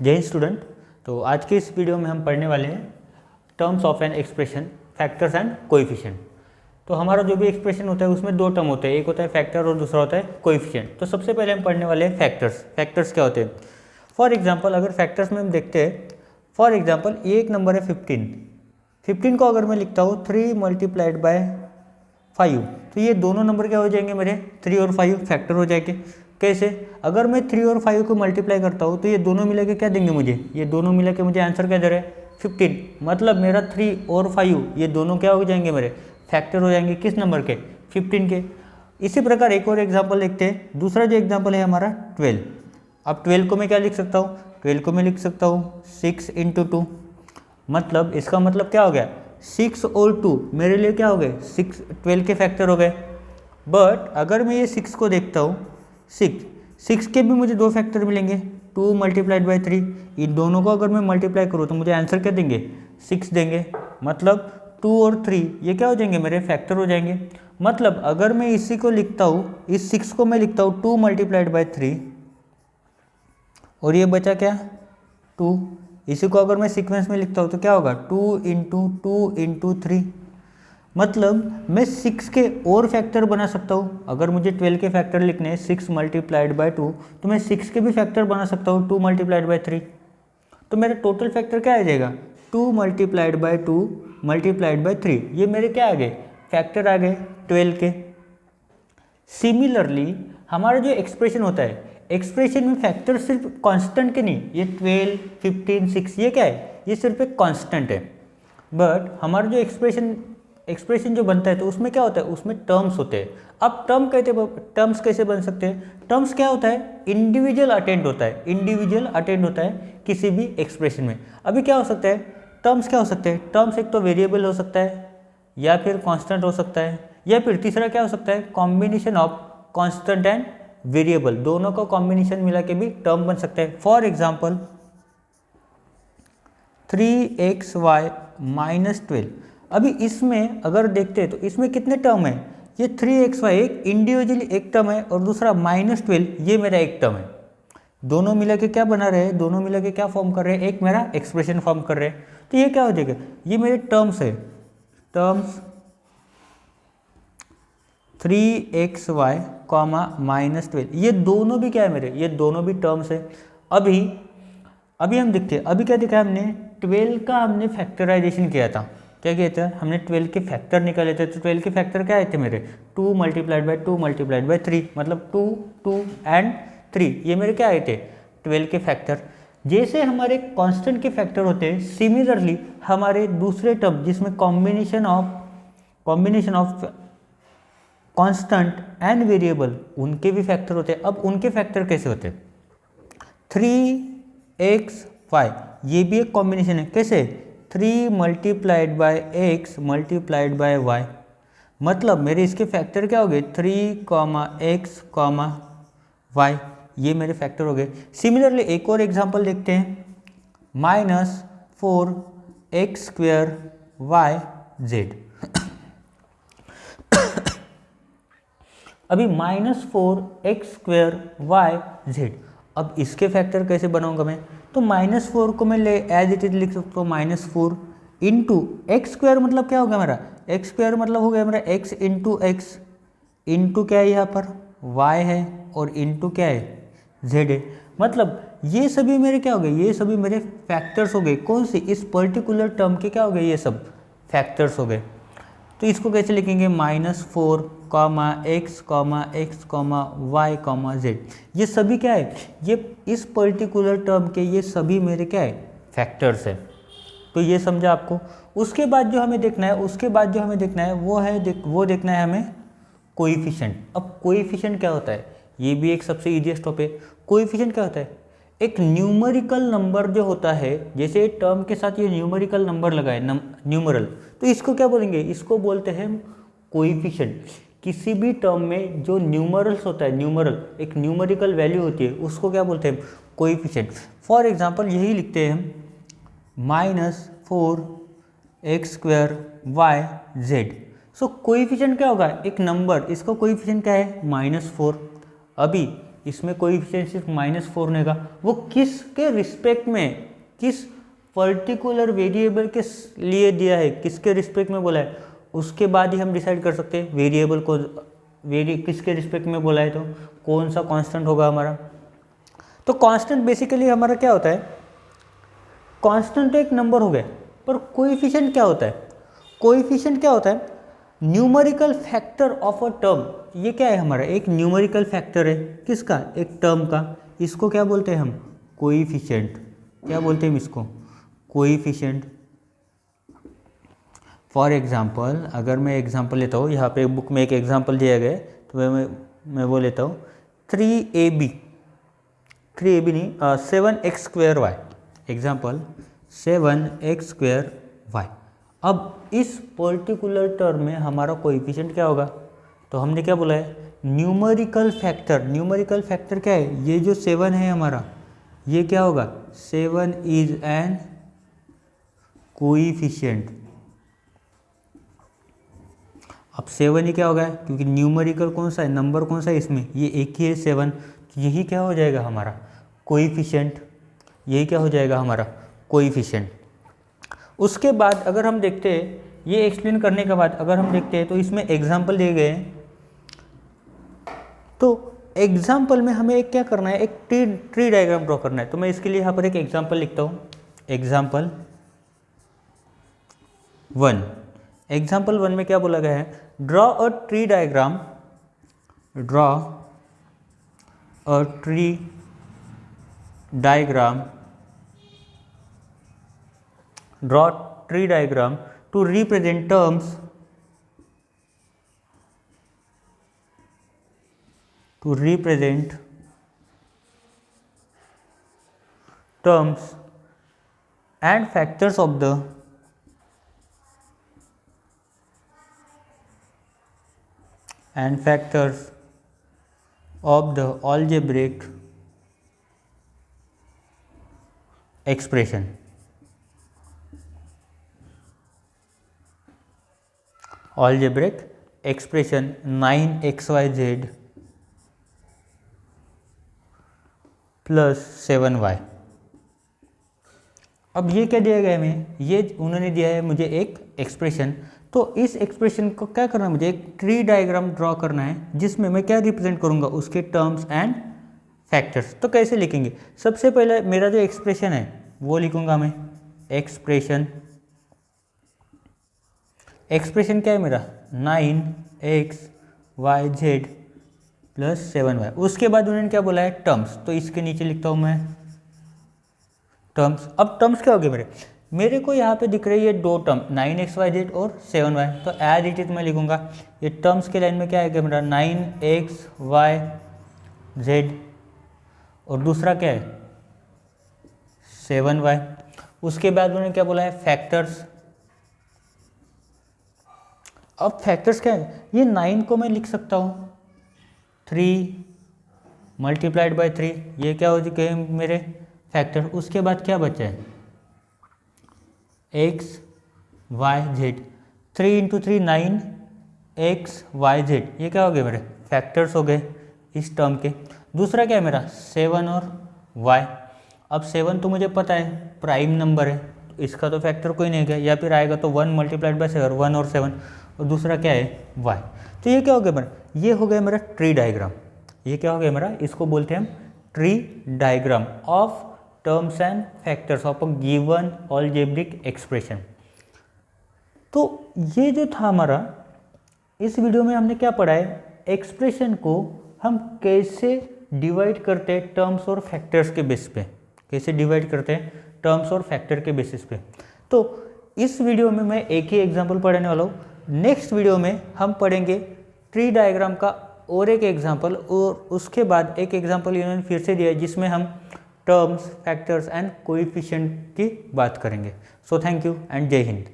जय हिंद स्टूडेंट। तो आज के इस वीडियो में हम पढ़ने वाले हैं terms of an expression, factors and coefficient. तो हमारा जो भी एक्सप्रेशन होता है उसमें दो टर्म होते हैं, एक होता है फैक्टर और दूसरा होता है कोएफिशिएंट। तो सबसे पहले हम पढ़ने वाले हैं फैक्टर्स। फैक्टर्स क्या होते हैं? फॉर एग्जाम्पल अगर फैक्टर्स में हम देखते हैं, फॉर एग्जाम्पल ये एक नंबर है 15 को अगर मैं लिखता हूँ 3 मल्टीप्लाइड बाय 5, तो ये दोनों नंबर क्या हो जाएंगे मेरे? 3 और 5 फैक्टर हो जाएंगे। कैसे? अगर मैं 3 और 5 को मल्टीप्लाई करता हूँ तो ये दोनों मिला के क्या देंगे मुझे? ये दोनों मिला के मुझे आंसर क्या दे रहा है? 15। मतलब मेरा 3 और 5 ये दोनों क्या हो जाएंगे मेरे? फैक्टर हो जाएंगे। किस नंबर के? 15 के। इसी प्रकार एक और एग्जाम्पल देखते हैं। दूसरा जो एग्जाम्पल है हमारा 12। अब 12 को मैं क्या लिख सकता हूँ? 12 को मैं लिख सकता हूँ 6 × 2। मतलब इसका मतलब क्या हो गया? 6 और 2 मेरे लिए क्या हो गए? 12 के फैक्टर हो गए। बट अगर मैं ये 6 को देखता हूँ, 6 के भी मुझे दो फैक्टर मिलेंगे, 2 मल्टीप्लाइड बाई 3। इन दोनों को अगर मैं मल्टीप्लाई करूँ तो मुझे आंसर क्या देंगे? 6 देंगे। मतलब 2 और 3 ये क्या हो जाएंगे? मेरे फैक्टर हो जाएंगे। मतलब अगर मैं इसी को लिखता हूँ, इस 6 को मैं लिखता हूँ 2 मल्टीप्लाइड बाई 3 और ये बचा क्या? 2। इसी को अगर मैं सीक्वेंस में लिखता हूँ तो क्या होगा? 2 × 3। मतलब मैं 6 के और फैक्टर बना सकता हूँ। अगर मुझे 12 के फैक्टर लिखने हैं 6 मल्टीप्लाइड बाई 2, तो मैं 6 के भी फैक्टर बना सकता हूँ 2 मल्टीप्लाइड बाई 3। तो मेरा टोटल फैक्टर क्या आ जाएगा? 2 मल्टीप्लाइड बाई 2 मल्टीप्लाइड बाई 3। ये मेरे क्या आ गए? फैक्टर आ गए 12 के। सिमिलरली हमारा जो एक्सप्रेशन होता है, एक्सप्रेशन में फैक्टर सिर्फ कांस्टेंट के नहीं, ये 12, 15, 6 ये क्या है? ये सिर्फ एक कांस्टेंट है। बट हमारा जो एक्सप्रेशन जो बनता है तो उसमें क्या होता है? उसमें टर्म्स होते हैं। अब टर्म्स कैसे बन सकते हैं? टर्म्स क्या होता है? इंडिविजुअल अटेंड होता है। इंडिविजुअल अटेंड होता है किसी भी एक्सप्रेशन में। अभी क्या हो सकता है? टर्म्स क्या हो सकते हैं? टर्म्स एक तो वेरिएबल हो सकता है, या फिर कांस्टेंट हो सकता है, या फिर तीसरा क्या हो सकता है? Combination of constant and variable, दोनों का कॉम्बिनेशन मिला के भी टर्म बन सकता है। For example 3xy minus 12। अभी इसमें अगर देखते हैं तो इसमें कितने टर्म है? ये 3xy एक इंडिविजुअली एक टर्म है और दूसरा -12 ये मेरा एक टर्म है। दोनों मिला के क्या बना रहे हैं? दोनों मिला के क्या फॉर्म कर रहे हैं? एक मेरा एक्सप्रेशन फॉर्म कर रहे हैं। तो ये क्या हो जाएगा? ये मेरे टर्म्स है। टर्म्स 3xy -12 ये दोनों भी क्या है मेरे? ये दोनों भी टर्म्स है। अभी हम देखते हैं, अभी क्या देखा हमने? 12 का हमने फैक्टराइजेशन किया था। क्या किया था? हमने 12 के फैक्टर निकाले थे। तो 12 के फैक्टर क्या आए थे मेरे? 2 मल्टीप्लाइड बाई 2 मल्टीप्लाइड बाई 3। मतलब 2, 2 एंड 3 ये मेरे क्या आए थे? 12 के फैक्टर। जैसे हमारे कांस्टेंट के फैक्टर होते हैं, सिमिलरली हमारे दूसरे टर्म जिसमें combination of constant and variable उनके भी फैक्टर होते हैं। अब उनके फैक्टर कैसे होते हैं? 3xy ये भी एक कॉम्बिनेशन है। कैसे? 3 multiplied by x multiplied by y। मतलब मेरे इसके फैक्टर क्या हो गए? 3x, y ये मेरे फैक्टर हो गए। सिमिलरली एक और एग्जांपल देखते हैं, -4x² yz। अभी -4x² yz। अब इसके फैक्टर कैसे बनाऊंगा मैं? तो -4 को मैं ले एज इट इज लिख सकता हूँ -4 इंटू x²। मतलब क्या होगा मेरा? x² मतलब हो गया मेरा x इंटू एक्स, इंटू क्या है यहाँ पर? y है, और इंटू क्या है? z है। मतलब ये सभी मेरे क्या हो गए? ये सभी मेरे फैक्टर्स हो गए। कौन से? इस पर्टिकुलर टर्म के क्या हो गए? ये सब फैक्टर्स हो गए। तो इसको कैसे लिखेंगे? -4, x, y, z ये सभी क्या है? ये इस पर्टिकुलर टर्म के ये सभी मेरे क्या है? फैक्टर्स है। तो ये समझा आपको। उसके बाद जो हमें देखना है वो देखना है हमें कोएफिशिएंट। अब कोएफिशिएंट क्या होता है? ये भी एक सबसे ईजीएस्ट टॉपिक। कोएफिशिएंट क्या होता है? एक न्यूमेरिकल नंबर जो होता है, जैसे टर्म के साथ ये न्यूमेरिकल नंबर लगा है, न्यूमरल, तो इसको क्या बोलेंगे? इसको बोलते हैं कोएफिशिएंट। किसी भी टर्म में जो न्यूमरल्स होता है, न्यूमरल एक न्यूमेरिकल वैल्यू होती है, उसको क्या बोलते हैं? कोएफिशिएंट। फॉर एग्जांपल यही लिखते हैं -4x² yz। सो कोएफिशिएंट क्या होगा? एक नंबर, इसका कोएफिशिएंट क्या है? -4। अभी इसमें कोएफिशिएंट सिर्फ -4 रहेगा, वो किसके रिस्पेक्ट में, किस पर्टिकुलर वेरिएबल के लिए दिया है, किसके रिस्पेक्ट में बोला है, उसके बाद ही हम डिसाइड कर सकते हैं वेरिएबल को किसके रिस्पेक्ट में बोला है तो कौन सा कांस्टेंट होगा हमारा। तो कांस्टेंट बेसिकली हमारा क्या होता है, कांस्टेंट तो एक नंबर हो गया, पर कोएफिशिएंट क्या होता है, कोएफिशिएंट क्या होता है, numerical factor of a term. ये क्या है हमारा, एक न्यूमेरिकल फैक्टर है, किसका, एक टर्म का, इसको क्या बोलते हैं हम, कोएफिशिएंट। क्या बोलते हैं हम इसको, कोएफिशिएंट। फॉर एग्जांपल अगर मैं एग्जांपल लेता हूँ, यहाँ पे बुक में एक एग्जांपल दिया गया है, तो मैं वो लेता हूँ 3ab नहीं 7x² y, example 7x² y। अब इस पर्टिकुलर टर्म में हमारा कोएफिशिएंट क्या होगा, तो हमने क्या बोला है, न्यूमेरिकल फैक्टर। न्यूमेरिकल फैक्टर क्या है, ये जो 7 है हमारा, ये क्या होगा, 7 इज एन कोएफिशिएंट। अब 7 ही क्या होगा, क्योंकि न्यूमेरिकल कौन सा है, नंबर कौन सा है इसमें, ये एक ही है 7, तो यही क्या हो जाएगा हमारा कोएफिशिएंट, यही क्या हो जाएगा हमारा कोएफिशिएंट। उसके बाद अगर हम देखते हैं, ये एक्सप्लेन करने के बाद अगर हम देखते हैं तो इसमें एग्जाम्पल दिए गए हैं, तो एग्जाम्पल में हमें एक क्या करना है, एक ट्री डायग्राम ड्रॉ करना है। तो मैं इसके लिए यहाँ पर एक एग्जाम्पल लिखता हूँ, एग्जाम्पल 1। एग्जाम्पल 1 में क्या बोला गया है, draw a tree diagram, draw a tree diagram, draw tree diagram to represent terms, to represent terms and factors of the algebraic expression। algebraic expression 9xyz plus 7y। अब ये क्या दिया गया है हमें, ये उन्होंने दिया है मुझे एक एक्सप्रेशन, तो इस एक्सप्रेशन को क्या करना है, मुझे एक ट्री डायग्राम ड्रॉ करना है, जिसमें मैं क्या रिप्रेजेंट करूँगा, उसके टर्म्स एंड फैक्टर्स। तो कैसे लिखेंगे, सबसे पहले मेरा जो एक्सप्रेशन है वो लिखूँगा मैं, एक्सप्रेशन क्या है मेरा, 9xyz प्लस 7y। उसके बाद उन्होंने क्या बोला है, टर्म्स, तो इसके नीचे लिखता हूँ मैं टर्म्स। अब टर्म्स क्या हो गए मेरे को यहाँ पे दिख रही है दो टर्म, 9xyz और 7y, तो एज इट इज मैं लिखूँगा, ये टर्म्स के लाइन में क्या है मेरा 9xyz और दूसरा क्या है 7y। उसके बाद उन्होंने क्या बोला है, फैक्टर्स। अब फैक्टर्स क्या है, ये 9 को मैं लिख सकता हूँ 3 मल्टीप्लाइड बाय 3, ये क्या हो चुके हैं मेरे फैक्टर। उसके बाद क्या बचा है, x y z, 3 × 3 9 x y z, ये क्या हो गए मेरे फैक्टर्स हो गए इस टर्म के। दूसरा क्या है मेरा 7 और y। अब 7 तो मुझे पता है प्राइम नंबर है, तो इसका तो फैक्टर कोई नहीं है, या फिर आएगा तो 1 मल्टीप्लाइड बाय 7, 1 और 7, और दूसरा क्या है y। तो ये क्या हो गया मेरा, ये हो गया मेरा ट्री डायग्राम। ये क्या हो गया मेरा, इसको बोलते हैं हम tree diagram of terms and factors of a given algebraic expression. तो ये जो था हमारा, इस वीडियो में हमने क्या पढ़ा है, एक्सप्रेशन को हम कैसे डिवाइड करते हैं टर्म्स और फैक्टर्स के बेस पे, कैसे डिवाइड करते हैं टर्म्स और फैक्टर के बेसिस पे। तो इस वीडियो में मैं एक ही एग्जांपल पढ़ने वाला हूँ। नेक्स्ट वीडियो में हम पढ़ेंगे ट्री डायग्राम का और एक एग्जांपल, और उसके बाद एक एग्जांपल इन्होंने फिर से दिया है जिसमें हम टर्म्स, फैक्टर्स एंड कोएफिशिएंट की बात करेंगे। सो थैंक यू एंड जय हिंद।